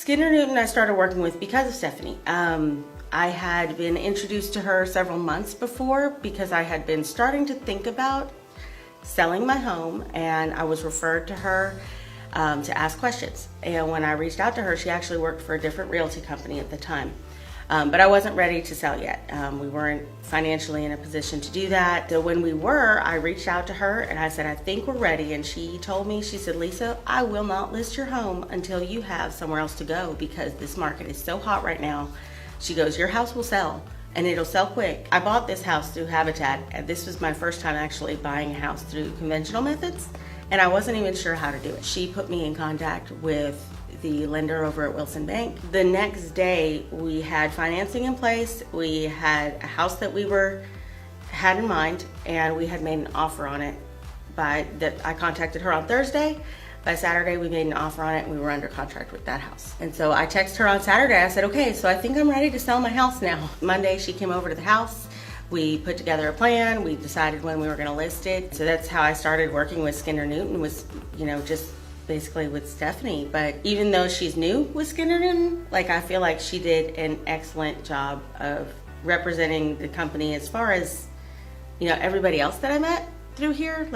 Skender-Newton I started working with because of Stephanie. I had been introduced to her several months before because I had been starting to think about selling my home, and I was referred to her to ask questions. And when I reached out to her, she actually worked for a different realty company at the time. But I wasn't ready to sell yet. We weren't financially in a position to do that. So when we were, I reached out to her and I said, I think we're ready. And she told me, she said, Lisa, I will not list your home until you have somewhere else to go because this market is so hot right now. She goes, your house will sell and it'll sell quick. I bought this house through Habitat, and this was my first time actually buying a house through conventional methods, and I wasn't even sure how to do it. She put me in contact with the lender over at Wilson Bank. The next day we had financing in place. We had a house that we had in mind, and we had made an offer on it. I contacted her on Thursday. By Saturday, we made an offer on it and we were under contract with that house. And so I texted her on Saturday. I said, okay, so I think I'm ready to sell my house now. Monday, she came over to the house. We put together a plan. We decided when we were gonna list it. So that's how I started working with Skender-Newton, was, just basically with Stephanie. But even though she's new with Skender-Newton, I feel like she did an excellent job of representing the company as far as, everybody else that I met through here.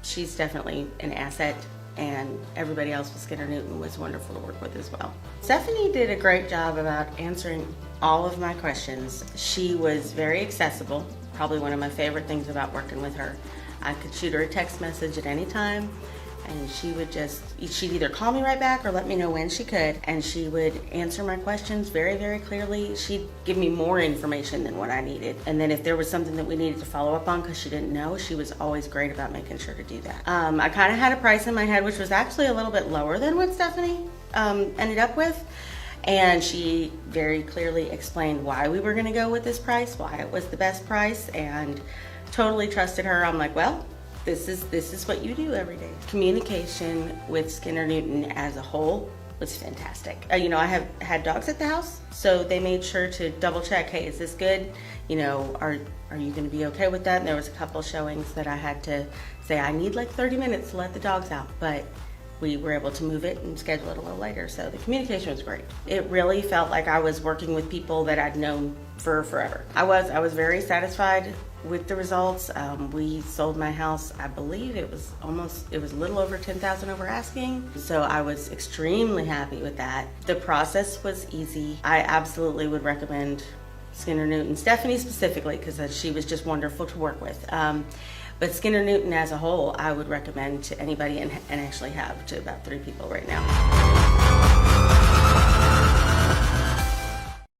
She's definitely an asset. And everybody else with Skender-Newton was wonderful to work with as well. Stephanie did a great job about answering all of my questions. She was very accessible, probably one of my favorite things about working with her. I could shoot her a text message at any time, and she'd either call me right back or let me know when she could, and she would answer my questions very, very clearly. She'd give me more information than what I needed. And then if there was something that we needed to follow up on because she didn't know, she was always great about making sure to do that. I kind of had a price in my head, which was actually a little bit lower than what Stephanie ended up with. And she very clearly explained why we were gonna go with this price, why it was the best price, and totally trusted her. I'm like, well, this is what you do every day. Communication with Skender-Newton as a whole was fantastic. I have had dogs at the house, so they made sure to double check, hey, is this good? Are you gonna be okay with that? And there was a couple showings that I had to say, I need 30 minutes to let the dogs out, but we were able to move it and schedule it a little later. So the communication was great. It really felt like I was working with people that I'd known for forever. I was very satisfied with the results. We sold my house, I believe it was a little over $10,000 over asking. So I was extremely happy with that. The process was easy. I absolutely would recommend Skender-Newton, Stephanie specifically, because she was just wonderful to work with. But Skender-Newton as a whole, I would recommend to anybody, and actually have to about 3 people right now.